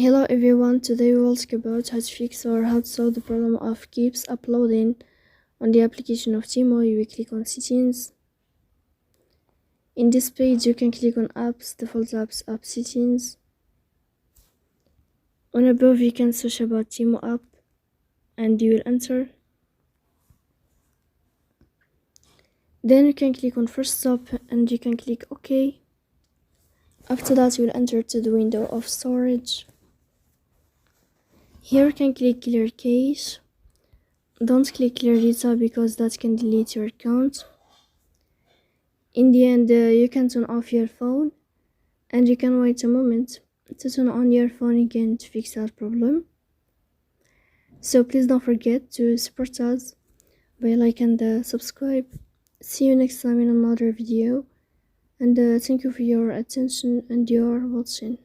Hello everyone, today we will talk about how to fix or how to solve the problem of keeps uploading on the application of Temu. You will click on settings. In this page you can click on apps, default apps, app settings. On above you can search about Temu app and you will enter. Then you can click on first stop and you can click OK. After that you will enter to the window of storage. Here you can click clear cache. Don't click clear data because that can delete your account. In the end, you can turn off your phone and you can wait a moment to turn on your phone again to fix that problem. So please don't forget to support us by like and subscribe. See you next time in another video, and thank you for your attention and your watching.